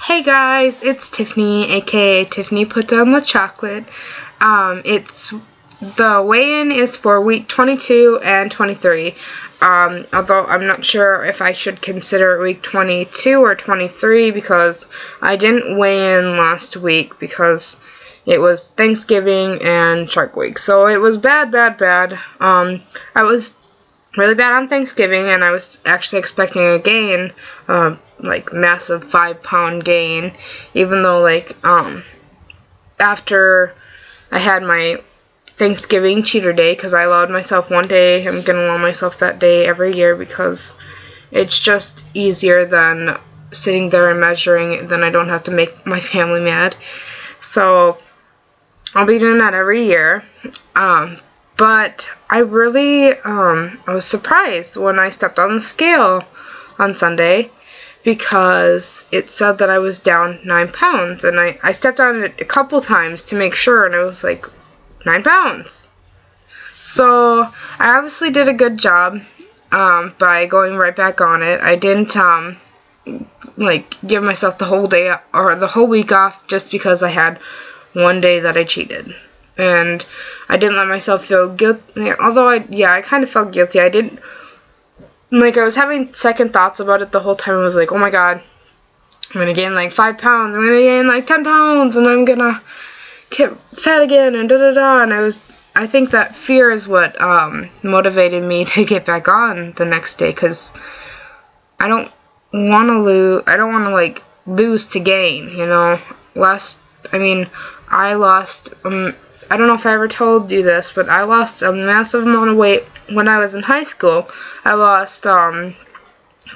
Hey guys, it's Tiffany, aka Tiffany Put Down the Chocolate. It's the weigh-in is for week 22 and 23. Although I'm not sure if I should consider it week 22 or 23 because I didn't weigh in last week because it was Thanksgiving and Shark Week. So it was bad. I was really bad on Thanksgiving, and I was actually expecting a gain, like massive 5-pound gain, even though after I had my Thanksgiving cheater day, because I allowed myself one day. I'm gonna allow myself that day every year because it's just easier than sitting there and measuring it. Then I don't have to make my family mad. So I'll be doing that every year. But I really, I was surprised when I stepped on the scale on Sunday because it said that I was down 9 pounds. And I stepped on it a couple times to make sure, and it was like 9 pounds. So I obviously did a good job by going right back on it. I didn't give myself the whole day or the whole week off just because I had one day that I cheated. And I didn't let myself feel guilty, although I kind of felt guilty. I didn't, I was having second thoughts about it the whole time. I was like, oh my god, I'm gonna gain 5 pounds, I'm gonna gain 10 pounds, and I'm gonna get fat again, and and I think that fear is what motivated me to get back on the next day, because I don't want to lose to gain, I lost, I don't know if I ever told you this, but I lost a massive amount of weight when I was in high school. I lost, I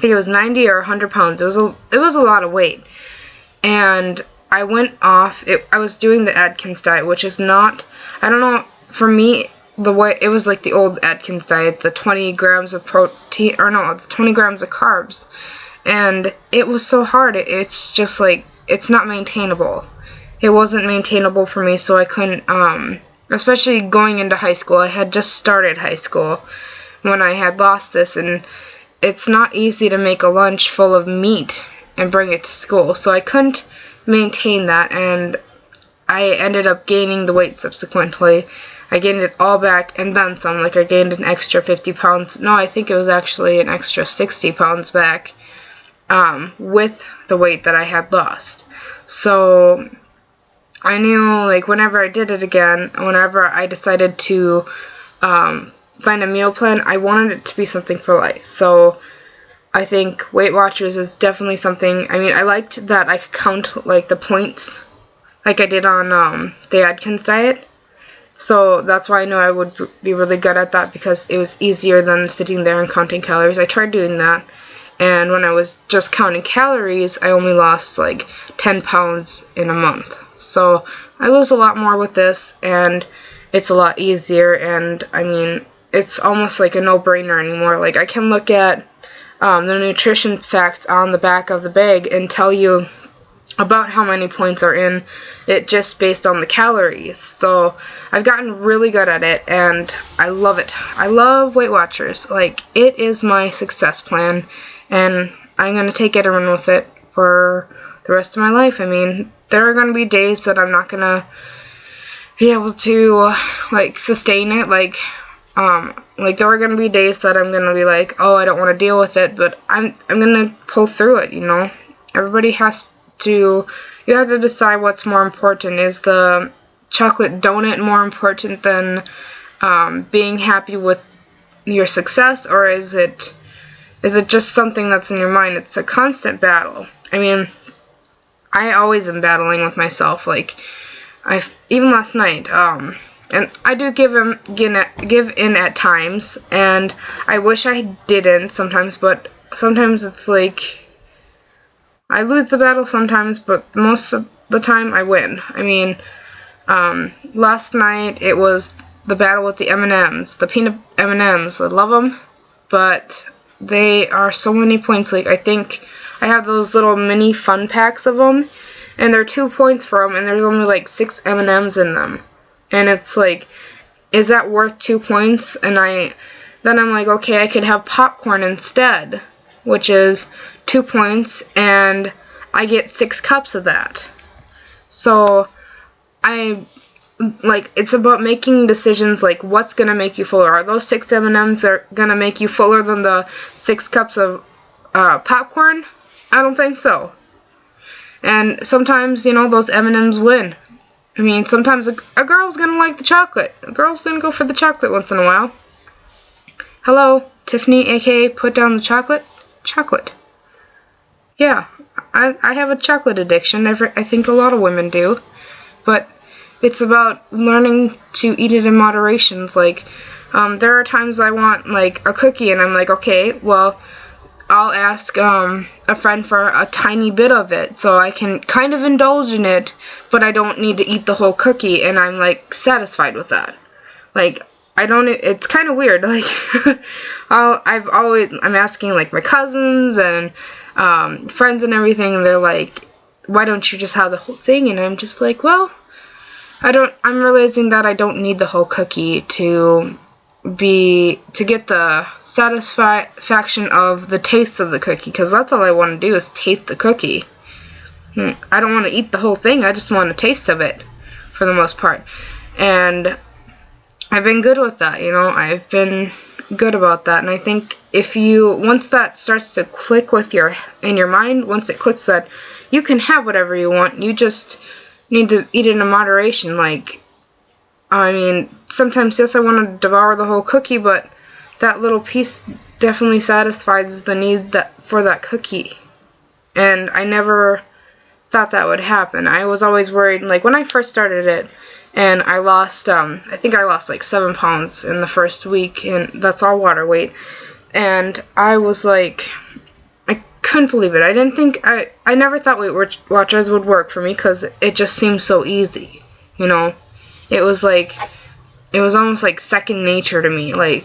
think it was 90 or 100 pounds. It was a lot of weight. And I went off, I was doing the Atkins diet, which is not, I don't know, for me, it was like the old Atkins diet, the 20 grams of protein, or no, the 20 grams of carbs. And it was so hard. It's just it's not maintainable. It wasn't maintainable for me, so I couldn't, especially going into high school. I had just started high school when I had lost this, and it's not easy to make a lunch full of meat and bring it to school, so I couldn't maintain that, and I ended up gaining the weight subsequently. I gained it all back, and then some. I gained an extra 50 pounds. No, I think it was actually an extra 60 pounds back, with the weight that I had lost. So I knew, whenever I did it again, whenever I decided to find a meal plan, I wanted it to be something for life. So I think Weight Watchers is definitely something. I liked that I could count, the points, like I did on the Atkins diet. So that's why I knew I would be really good at that, because it was easier than sitting there and counting calories. I tried doing that, and when I was just counting calories, I only lost 10 pounds in a month. So I lose a lot more with this, and it's a lot easier, and it's almost like a no-brainer anymore. I can look at the nutrition facts on the back of the bag and tell you about how many points are in it just based on the calories. So I've gotten really good at it, and I love it. I love Weight Watchers. It is my success plan, and I'm going to take it and run with it for the rest of my life. There are going to be days that I'm not going to be able to, sustain it. There are going to be days that I'm going to be oh, I don't want to deal with it, but I'm going to pull through it, Everybody has to, you have to decide what's more important. Is the chocolate donut more important than being happy with your success, or is it just something that's in your mind? It's a constant battle. I always am battling with myself. Even last night, and I do give in at times, and I wish I didn't sometimes, but sometimes it's I lose the battle sometimes, but most of the time I win. Last night it was the battle with the M&Ms, the peanut M&Ms. I love them, but they are so many points. I think I have those little mini fun packs of them, and they're 2 points for them, and there's only 6 M&Ms in them. And it's is that worth 2 points? And then I'm okay, I could have popcorn instead, which is 2 points, and I get 6 cups of that. So it's about making decisions, like what's gonna make you fuller. Are those 6 M&Ms are gonna make you fuller than the 6 cups of popcorn? I don't think so. And sometimes, those M&Ms win. I mean, sometimes a girl's gonna like the chocolate. A girl's gonna go for the chocolate once in a while. Hello, Tiffany, aka put down the chocolate. Chocolate. Yeah, I have a chocolate addiction. I think a lot of women do. But it's about learning to eat it in moderations. Like, there are times I want, like, a cookie, and I'm like, okay, well, I'll ask a friend for a tiny bit of it, so I can kind of indulge in it, but I don't need to eat the whole cookie, and I'm, like, satisfied with that. Like, it's kind of weird. Like, I'm asking, like, my cousins and friends and everything, and they're like, why don't you just have the whole thing? And I'm just like, well, I'm realizing that I don't need the whole cookie to get the satisfaction of the taste of the cookie, because that's all I want to do is taste the cookie. I don't want to eat the whole thing. I just want a taste of it for the most part. And I've been good with that, I've been good about that. And I think once that starts to click in your mind, once it clicks that you can have whatever you want, you just need to eat it in moderation. Like, I mean, sometimes, yes, I want to devour the whole cookie, but that little piece definitely satisfies the need for that cookie. And I never thought that would happen. I was always worried, like, when I first started it, and I lost, I think I lost like 7 pounds in the first week, and that's all water weight. And I was like, I couldn't believe it. I didn't think, I never thought Weight Watchers would work for me, because it just seemed so easy, It was almost like second nature to me. Like,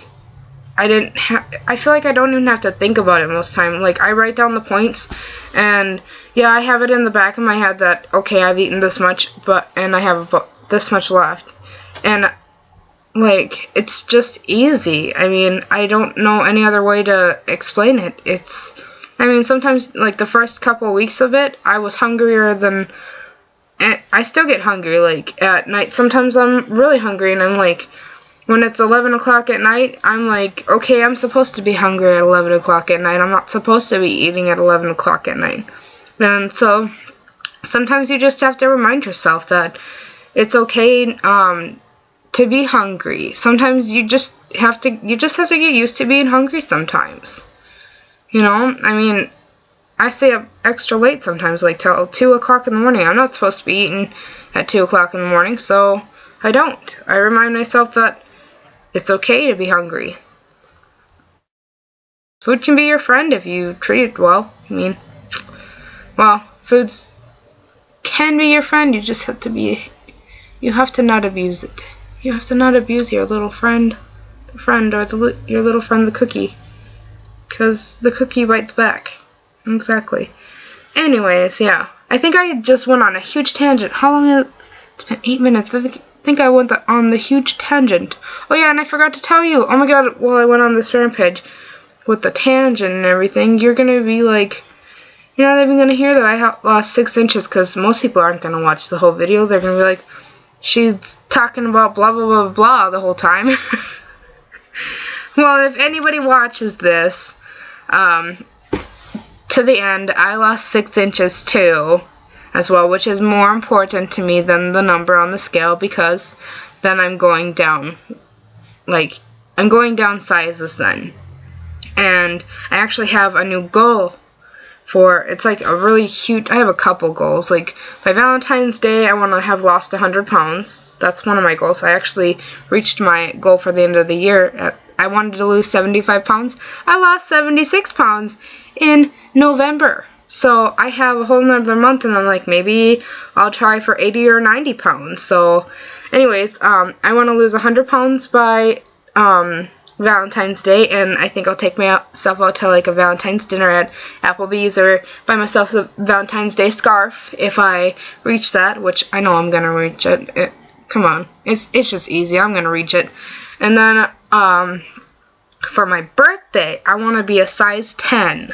I feel like I don't even have to think about it most of the time. Like, I write down the points, and yeah, I have it in the back of my head that, okay, I've eaten this much, and I have about this much left. And, like, it's just easy. I mean, I don't know any other way to explain it. Sometimes, like, the first couple weeks of it, I was hungrier than, and I still get hungry, like, at night. Sometimes I'm really hungry, and I'm like, when it's 11 o'clock at night, I'm like, okay, I'm supposed to be hungry at 11 o'clock at night. I'm not supposed to be eating at 11 o'clock at night. And so, sometimes you just have to remind yourself that it's okay to be hungry. Sometimes you just have to get used to being hungry sometimes. I mean, I stay up extra late sometimes, like till 2 o'clock in the morning. I'm not supposed to be eating at 2 o'clock in the morning, so I don't. I remind myself that it's okay to be hungry. Food can be your friend if you treat it well. Foods can be your friend. You just have to not abuse it. You have to not abuse your little friend, your little friend, the cookie, because the cookie bites back. Exactly. Anyways, yeah. I think I just went on a huge tangent. How long is it? It's been 8 minutes. I think I went on the huge tangent. Oh yeah, and I forgot to tell you. Oh my god, while I went on this rampage with the tangent and everything, you're gonna be like, you're not even gonna hear that I lost 6 inches, because most people aren't gonna watch the whole video. They're gonna be like, she's talking about blah blah blah blah the whole time. Well, if anybody watches this, to the end, I lost 6 inches too, as well, which is more important to me than the number on the scale, because then I'm going down. Like, I'm going down sizes then. And I actually have a new goal it's like a really huge, I have a couple goals. Like, by Valentine's Day, I want to have lost 100 pounds. That's one of my goals. I actually reached my goal for the end of the year. I wanted to lose 75 pounds. I lost 76 pounds in November. So I have a whole another month, and I'm like, maybe I'll try for 80 or 90 pounds. So, anyways, I want to lose 100 pounds by Valentine's Day, and I think I'll take myself out to like a Valentine's dinner at Applebee's, or buy myself a Valentine's Day scarf if I reach that, which I know I'm gonna reach it. Come on, it's just easy. I'm gonna reach it. And then for my birthday, I want to be a size 10.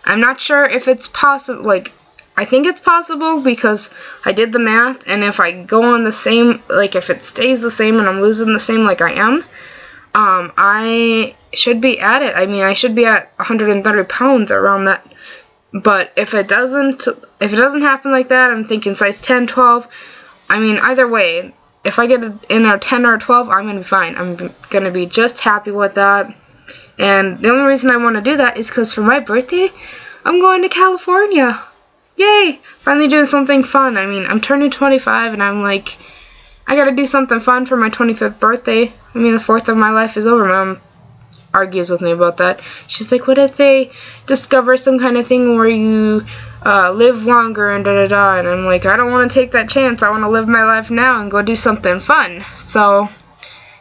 I'm not sure if it's possible. Like, I think it's possible because I did the math, and if I go on the same, like if it stays the same and I'm losing the same like I am, I should be at it. I mean, I should be at 130 pounds around that. But if it doesn't happen like that, I'm thinking size 10, 12. I mean, either way, if I get in a 10 or a 12, I'm going to be fine. I'm going to be just happy with that. And the only reason I want to do that is because for my birthday, I'm going to California. Yay! Finally doing something fun. I mean, I'm turning 25, and I'm like, I gotta do something fun for my 25th birthday. I mean, the 4th of my life is over. Mom argues with me about that. She's like, what if they discover some kind of thing where you live longer and da-da-da? And I'm like, I don't want to take that chance. I want to live my life now and go do something fun. So,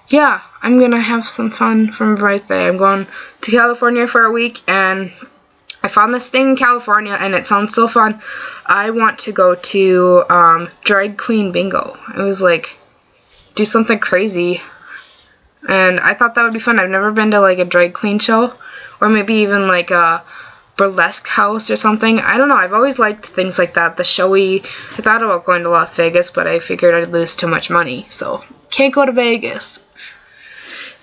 yeah, I'm gonna have some fun for my birthday. I'm going to California for a week, and I found this thing in California, and it sounds so fun. I want to go to drag queen bingo. It was like, do something crazy. And I thought that would be fun. I've never been to like a drag queen show, or maybe even like a burlesque house or something. I don't know. I've always liked things like that, the showy. I thought about going to Las Vegas, but I figured I'd lose too much money, so can't go to Vegas.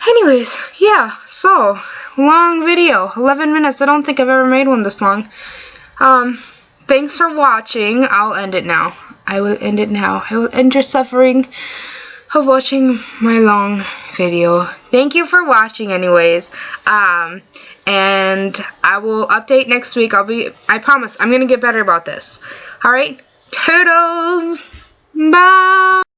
Anyways, yeah, so, long video, 11 minutes. I don't think I've ever made one this long. Thanks for watching. I'll end it now. I will end it now. I will end your suffering of watching my long video. Thank you for watching anyways. And I will update next week. I promise, I'm gonna get better about this. Alright? Toodles! Bye!